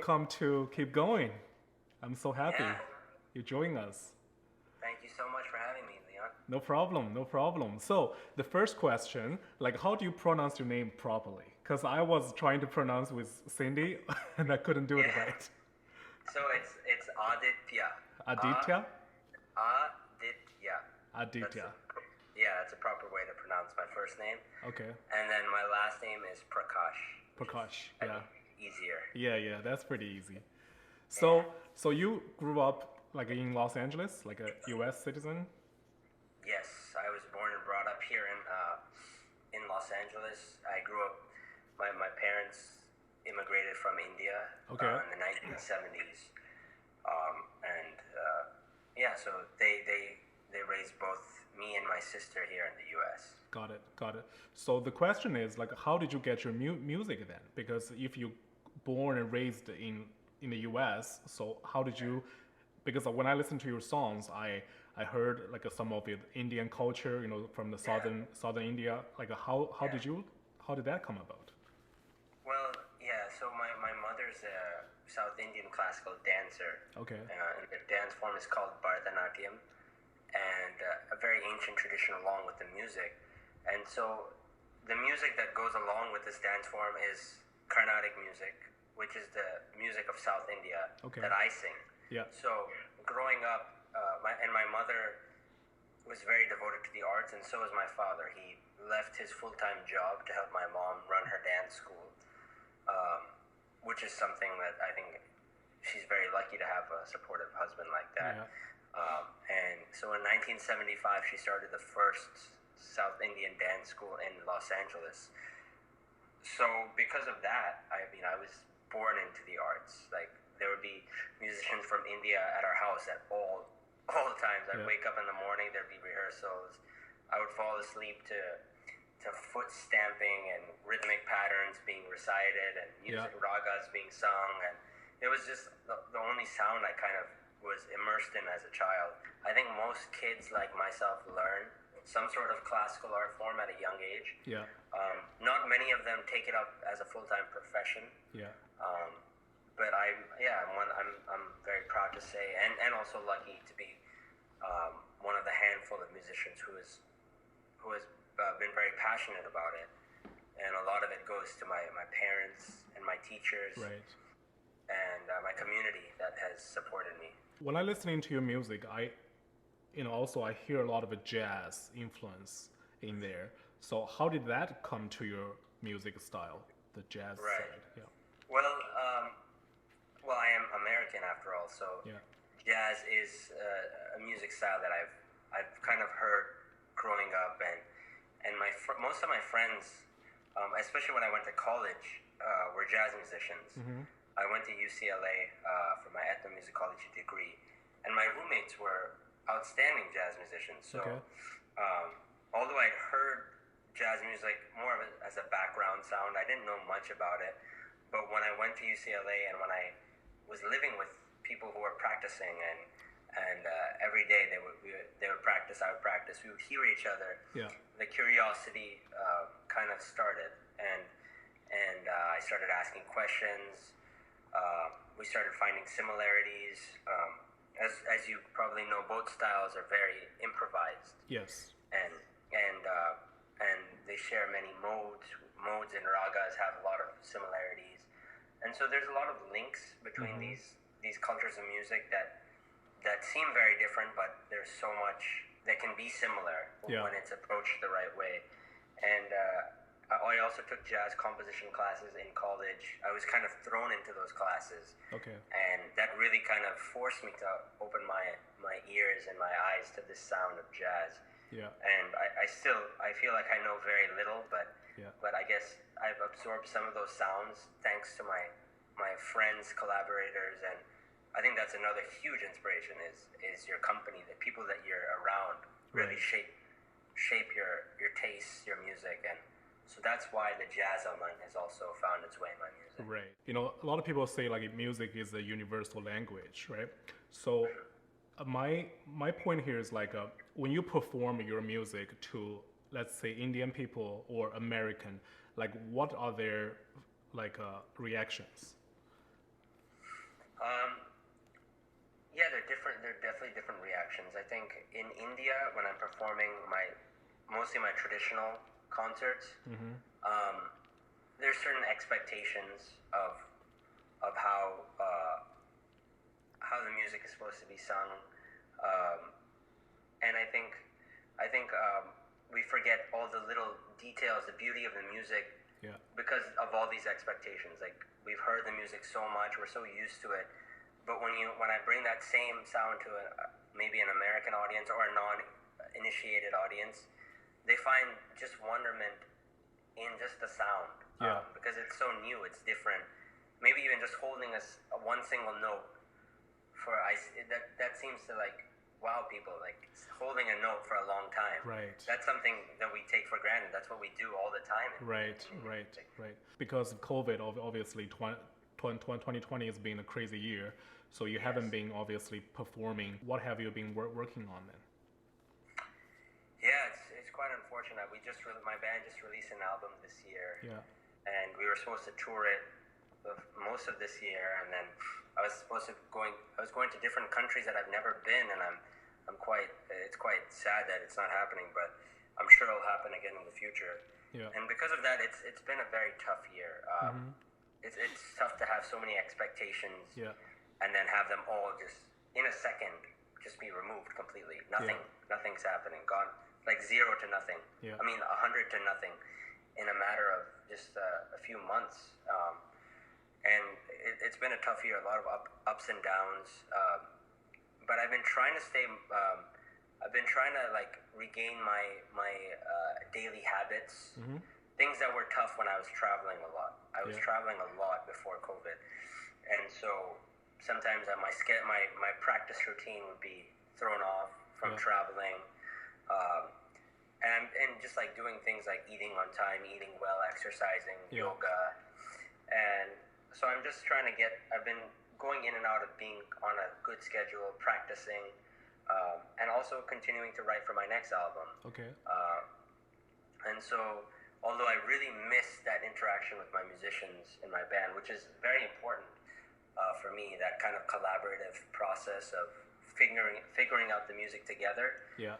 welcome to Keep Going. I'm so happy Yeah, you're joining us. thank you so much for having me, Leon. No problem, no problem. So the first question, like, how do you pronounce your name properly? Because I was trying to pronounce with Cindy, and I couldn't do it Yeah, right. so it's Aditya. Uh, Aditya, Aditya. That's Aditya. yeah, that's a proper way to pronounce my first name. Okay, And then my last name is Prakash, which is Prakash. I Yeah, think easier. yeah. That's pretty easy. Yeah. So you grew up like in Los Angeles, like a U.S. citizen. Yes, I was born and brought up here in Los Angeles. I grew up. My parents immigrated from India Okay, in the 1970s, and yeah, so they raised both me and my sister here in the U.S. got it, got it. So the question is like, how did you get your music then? Because if you born and raised in the U.S., so how did you? Because when I listened to your songs, I heard like some of it Indian culture, from the Yeah, southern India. Like how yeah. did you how did that come about? Well, yeah. So my mother's a South Indian classical dancer, Okay, and the dance form is called Bharatanatyam, and a very ancient tradition along with the music. And so the music that goes along with this dance form is Carnatic music, which is the music of South India okay, that I sing. yeah, So growing up, my mother was very devoted to the arts, and so was my father. He left his full-time job to help my mom run her dance school, um, which is something that I think she's very lucky to have a supportive husband like that. yeah, And so in 1975, she started the first South Indian dance school in Los Angeles. So because of that, I mean, I was born into the arts. Like there would be musicians from India at our house at all the times. I'd yeah, wake up in the morning, there'd be rehearsals. I would fall asleep to foot stamping and rhythmic patterns being recited and yeah, music ragas being sung, and it was just the only sound I kind of was immersed in as a child. I think most kids like myself learn some sort of classical art form at a young age. yeah, Not many of them take it up as a full-time profession, yeah. um, but I'm very proud to say, and also lucky to be one of the handful of musicians who has been very passionate about it, and a lot of it goes to my parents and my teachers Right. and my community that has supported me. When I listening to your music, also I hear a lot of a jazz influence in there. So how did that come to your music style, the jazz Right. side? Yeah, Well, I am American after all, so yeah, jazz is a music style that I've kind of heard growing up, and most of my friends, especially when I went to college, were jazz musicians. mm-hmm. I went to UCLA for my ethnomusicology degree, and my roommates were outstanding jazz musicians. So, Okay, although I'd heard jazz music more of it as a background sound, I didn't know much about it. But when I went to UCLA and when I was living with people who were practicing, and every day they would practice, I would practice, we would hear each other. yeah, The curiosity kind of started, and I started asking questions. We started finding similarities. As you probably know, both styles are very improvised, yes, and and and they share many modes. Modes and ragas have a lot of similarities, and so there's a lot of links between mm-hmm. these cultures of music that seem very different, but there's so much that can be similar Yeah, when it's approached the right way. And I also took jazz composition classes in college. I was kind of thrown into those classes, okay, and that really kind of forced me to open my ears and my eyes to this sound of jazz. yeah, And I feel like I know very little, yeah, but I guess I've absorbed some of those sounds thanks to my friends, collaborators, and I think that's another huge inspiration is your company, the people that you're around really right. shape your tastes, your music, and so that's why the jazz element has also found its way in my music. Right. A lot of people say like music is a universal language, right? So my point here is like when you perform your music to, let's say, Indian people or American, like what are their like reactions? Um, yeah, they're different. They're definitely different reactions. I think in India, when I'm performing mostly my traditional concerts, Mm-hmm. um, there's certain expectations of how the music is supposed to be sung, um, and I think we forget all the little details, the beauty of the music, Yeah. because of all these expectations. Like, we've heard the music so much, we're so used to it, but when I bring that same sound to maybe an American audience or a non-initiated audience, they find just wonderment in just the sound, Yeah. because it's so new, it's different. Maybe even just holding a one single note that seems to like wow people, like holding a note for a long time. Right. That's something that we take for granted. That's what we do all the time. Right. Right. Because of COVID, obviously, 2020 has been a crazy year. So you haven't been obviously performing. What have you been working on then? Yeah, it's quite unfortunate. My band just released an album this year. Yeah. And we were supposed to tour it most of this year, and then I was going to different countries that I've never been, and it's quite sad that it's not happening, but I'm sure it'll happen again in the future. Yeah. And because of that, it's been a very tough year. It's tough to have so many expectations, Yeah. and then have them all just in a second just be removed completely. Nothing's happening. Gone, like 0 to nothing. Yeah. I mean, 100 to nothing in a matter of just a few months. And it's been a tough year, a lot of ups and downs. But I've been trying to I've been trying to like regain my daily habits. Mm-hmm. Things that were tough when I was traveling a lot. I was traveling a lot before COVID, and so sometimes my practice routine would be thrown off from traveling, and just like doing things like eating on time, eating well, exercising, yoga, and so I'm just trying to I've been going in and out of being on a good schedule, practicing, and also continuing to write for my next album. Okay. And so, although I really miss that interaction with my musicians in my band, which is very important for me, that kind of collaborative process of figuring out the music together. Yeah.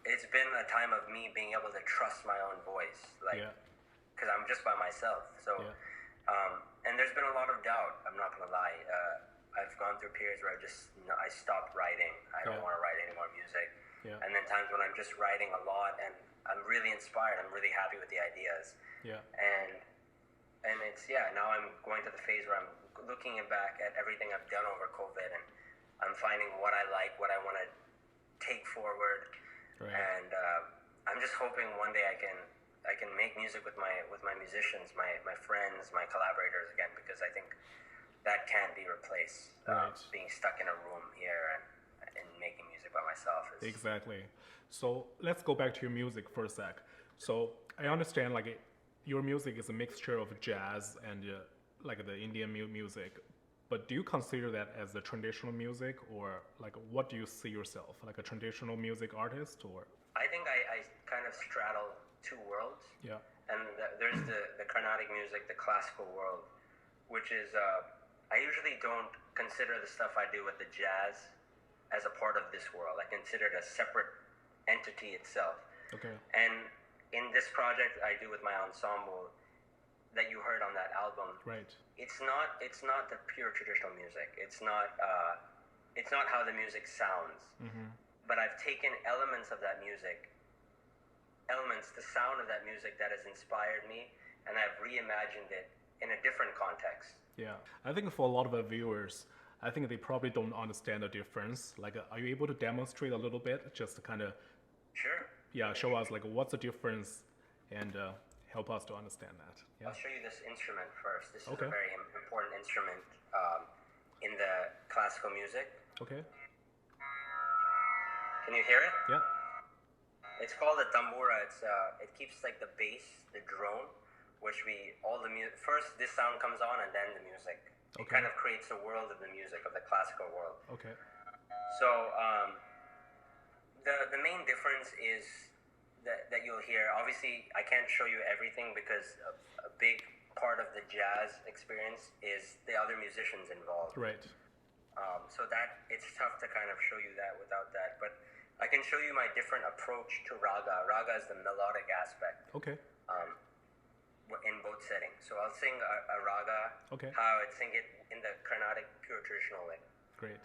It's been a time of me being able to trust my own voice, like, because I'm just by myself. So, and there's been a lot of doubt. I'm not gonna lie. I've gone through periods where I stopped writing. I don't want to write any more music. Yeah. And then times when I'm just writing a lot and I'm really inspired. I'm really happy with the ideas. Yeah. And now I'm going to the phase where I'm looking back at everything I've done over COVID, and I'm finding what I like, what I want to take forward. Right. And I'm just hoping one day I can make music with my musicians, my friends, my collaborators again, because I think that can't be replaced. Being stuck in a room here and making music by myself is... Exactly. So let's go back to your music for a sec. So I understand like your music is a mixture of jazz and like the Indian music, but do you consider that as the traditional music, or like what do you see yourself, like a traditional music artist, or? I think I kind of straddle two worlds. Yeah. And there's the Carnatic music, the classical world, which is I usually don't consider the stuff I do with the jazz as a part of this world. I consider it a separate entity itself. Okay. And in this project I do with my ensemble that you heard on that album, right, it's not the pure traditional music. It's not how the music sounds. Mm-hmm. But I've taken elements of that music, the sound of that music that has inspired me, and I've reimagined it in a different context. Yeah, I think for a lot of the viewers, I think they probably don't understand the difference. Like, are you able to demonstrate a little bit, just to kind of, sure, show us like what's the difference, and help us to understand that. Yeah. I'll show you this instrument first. This is Okay. a very important instrument in the classical music. Okay. Can you hear it? Yeah. It's called a tambura. It keeps like the bass, the drone, which first this sound comes on and then the music. It Okay. kind of creates the world of the music, of the classical world. Okay. So the main difference is that you'll hear. Obviously, I can't show you everything because a big part of the jazz experience is the other musicians involved. Right. So that it's tough to kind of show you that without that. But I can show you my different approach to raga. Raga is the melodic aspect. Okay. In both settings. So I'll sing a raga. Okay. How I'd sing it in the Carnatic pure traditional way. Great.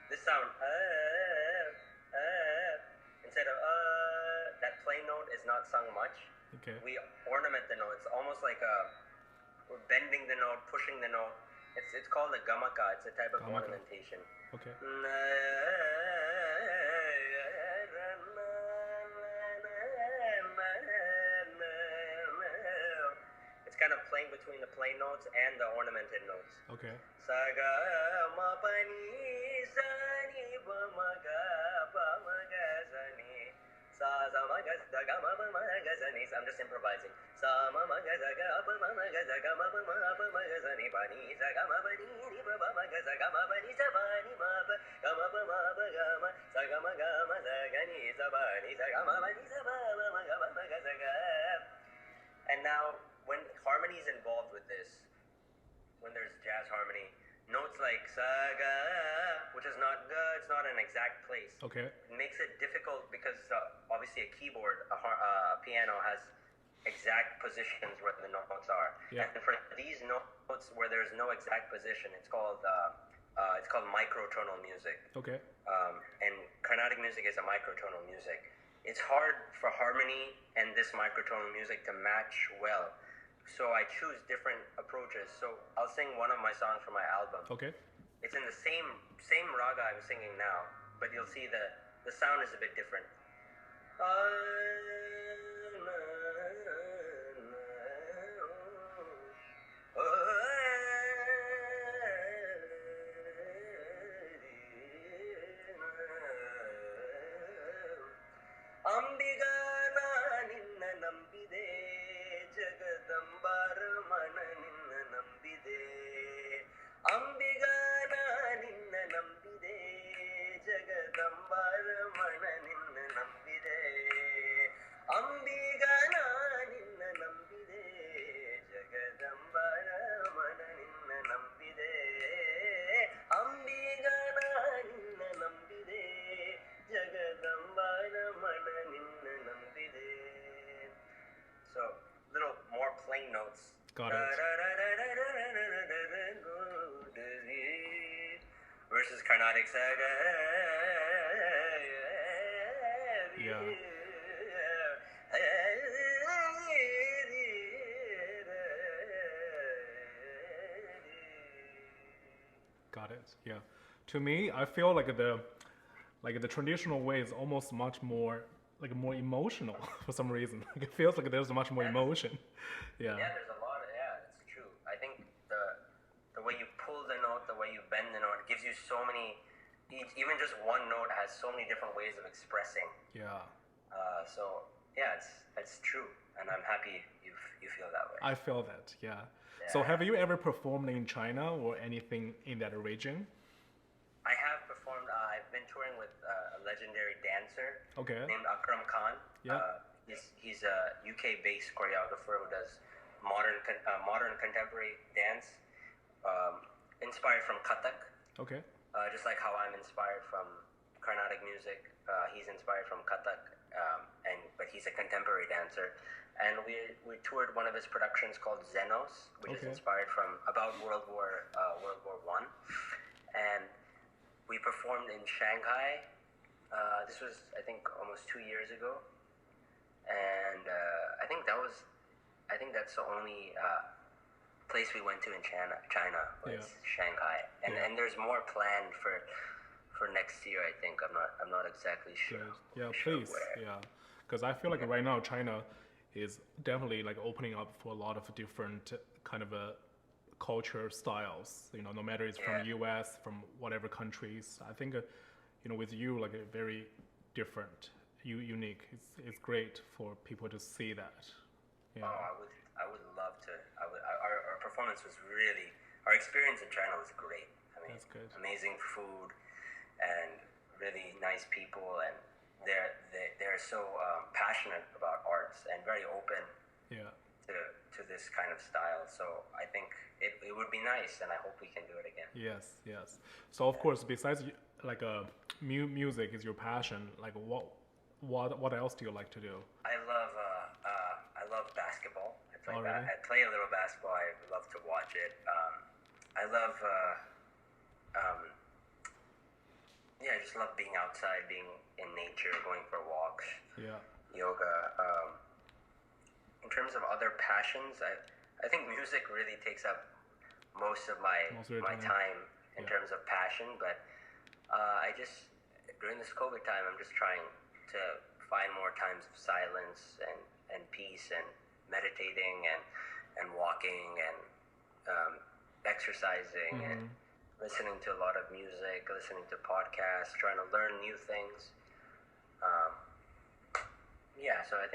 This sound, instead of that plain note is not sung much. Okay. We ornament the note. It's almost like we're bending the note, pushing the note. It's called a gamaka. It's a type of Gamaka. ornamentation. Okay. It's kind of playing between the plain notes and the ornamented notes. Okay. Saga ma pani sa ni pa ma ga pa ma ga sa ni sa sa ma ga sa ga ma pa ma ga sa ni. I'm just improvising. Sa ma ma ga sa ga pa ma ga sa ga ma pa ma ga sa ni pa ni sa ga ma pa ni pa pa ma ga sa ga ma pa ni sa pa ni ma pa ga ma pa ga ma sa ga ma sa ga ni sa pa ni sa ga ma pa ni sa pa ma ga sa ga. And now when harmony is involved with this, when there's jazz harmony, notes like sa ga, which is not ga, it's not an exact place. Okay. It makes it difficult because obviously a keyboard, a piano has exact positions where the notes are. Yeah. And for these notes where there's no exact position, it's called microtonal music. Okay. And Carnatic music is a microtonal music. It's hard for harmony and this microtonal music to match well. So I choose different approaches. So I'll sing one of my songs from my album. Okay. It's in the same raga I'm singing now, but you'll see the sound is a bit different. ಅಂಬಿಗಾನ ನಿನ್ನ ನಂಬಿದೆ ಜಗದಂಬಾರ ಮನ ನಿನ್ನ ನಂಬಿದೆ ಅಂಬಿಗಾನ ನಿನ್ನ ನಂಬಿದೆ ಜಗದಂಬಾರ ಮನ ನಿನ್ನ ನಂಬಿದೆ ಅಂಬಿಗಾನ ನಿನ್ನ ನಂಬಿದೆ ಜಗದಂಬಾರ ಮನ ನಿನ್ನ ನಂಬಿದೆ ಅಂಬಿಗಾನ ನಿನ್ನ ನಂಬಿದೆ ಜಗದಂಬಾರ ಮನ ನಿನ್ನ ನಂಬಿದೆ. So little more plain notes. Got it. Versus Carnatic saga. Yeah. Got it. Yeah. To me, I feel like the traditional way is almost much more more emotional for some reason. Like it feels like there's much more emotion. Yeah. Yeah, there's a lot of it's true. I think the way you pull the note, the way you bend the note, gives you so many. Even just one note has so many different ways of expressing. Yeah. So yeah, it's true, and I'm happy you feel that way. I feel that. Yeah. So have you ever performed in China or anything in that region? I have performed. I've been touring with a legendary dancer Okay. named Akram Khan. Yeah. He's a UK-based choreographer who does modern contemporary dance, inspired from Kathak. Okay. Just like how I'm inspired from Carnatic music, he's inspired from Kathak, but he's a contemporary dancer. And we toured one of his productions called Xenos, which is inspired from about World War I. And we performed in Shanghai. This was, I think, almost 2 years ago. And I think that's the only place we went to in China was Shanghai. And there's more planned for next year. I think I'm not exactly sure. Good. Yeah, sure please. where. Yeah, because I feel like right now China is definitely like opening up for a lot of different kind of culture styles. No matter it's from US, from whatever countries. I think with you like a very different, unique. It's great for people to see that. Yeah. Oh, I would love to. Our performance was really. Our experience in China was great. I mean, That's good. Amazing food, and really nice people, and they're so passionate about arts and very open. Yeah. To this kind of style. So I think it would be nice, and I hope we can do it again. Yes, yes. So of course, besides like music is your passion. Like what else do you like to do? I love basketball. Oh, really? I play a little basketball. I love to watch it. I love I just love being outside, being in nature, going for walks. Yeah. Yoga. In terms of other passions, I think music really takes up most of my time in terms of passion. But I just during this COVID time, I'm just trying to find more times of silence and peace and meditating and walking and exercising and listening to a lot of music, listening to podcasts, trying to learn new things. So I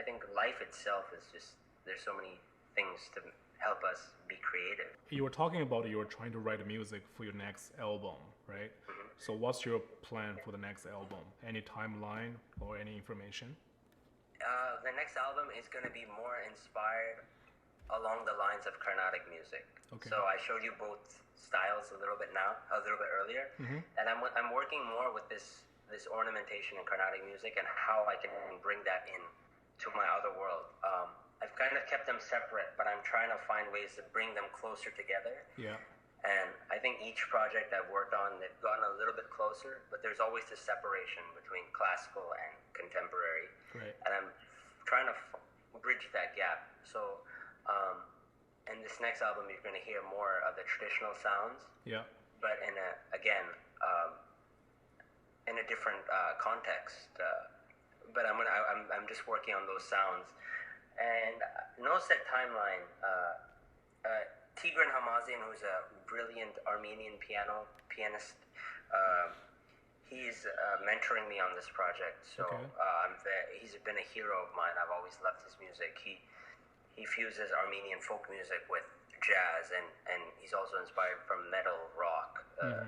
think life itself is just, there's so many things to help us be creative. You were talking about you were trying to write music for your next album, right? Mm-hmm. So what's your plan for the next album? Any timeline or any information? The next album is going to be more inspired along the lines of Carnatic music. Okay. So I showed you both styles a little bit earlier, and I'm working more with this ornamentation in Carnatic music and how I can bring that in to my other world. I've kind of kept them separate, but I'm trying to find ways to bring them closer together. Yeah. And I think each project I've worked on, they've gotten a little bit closer, but there's always this separation between classical and contemporary. Right. And I'm trying to bridge that gap. So in this next album, you're going to hear more of the traditional sounds. Yeah. But in a different context. But I'm just working on those sounds. And no set timeline. Tigran Hamazian, who's a brilliant Armenian pianist, he's mentoring me on this project. So he's been a hero of mine. I've always loved his music. He fuses Armenian folk music with jazz, and he's also inspired from metal, rock, and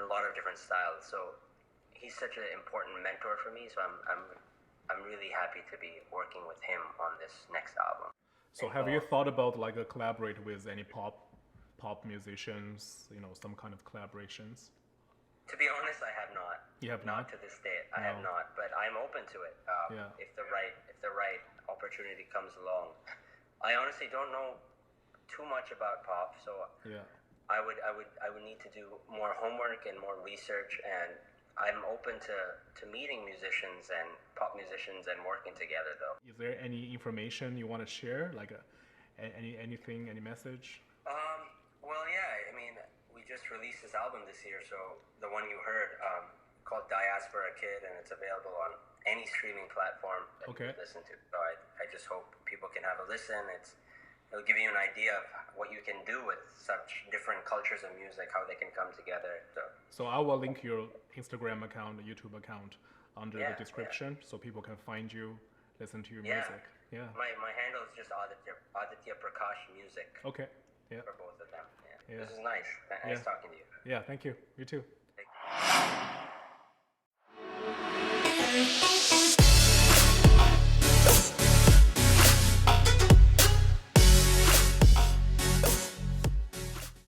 a lot of different styles. So he's such an important mentor for me. So I'm really happy to be working with him on this next album. So have you thought about like collaborate with any pop musicians? Some kind of collaborations? To be honest, I have not. You have not? Not to this date. I have not, but I'm open to it. If the right opportunity comes along. I honestly don't know too much about pop, so I would need to do more homework and more research, and I'm open to meeting musicians and pop musicians and working together, though. Is there any information you want to share, like anything, any message? Well, yeah. I mean, we just released this album this year, so the one you heard, called Diaspora Kid, and it's available on any streaming platform that you can listen to. So I just hope people can have a listen. It'll give you an idea of what you can do with such different cultures of music, how they can come together. So I will link your Instagram account, YouTube account under the description, so people can find you, listen to your music. Yeah. My handle is just Aditya Prakash Music. Okay. Yeah. For both of them. Yeah. This is nice. Nice talking to you. Yeah, thank you. You too. Thank you.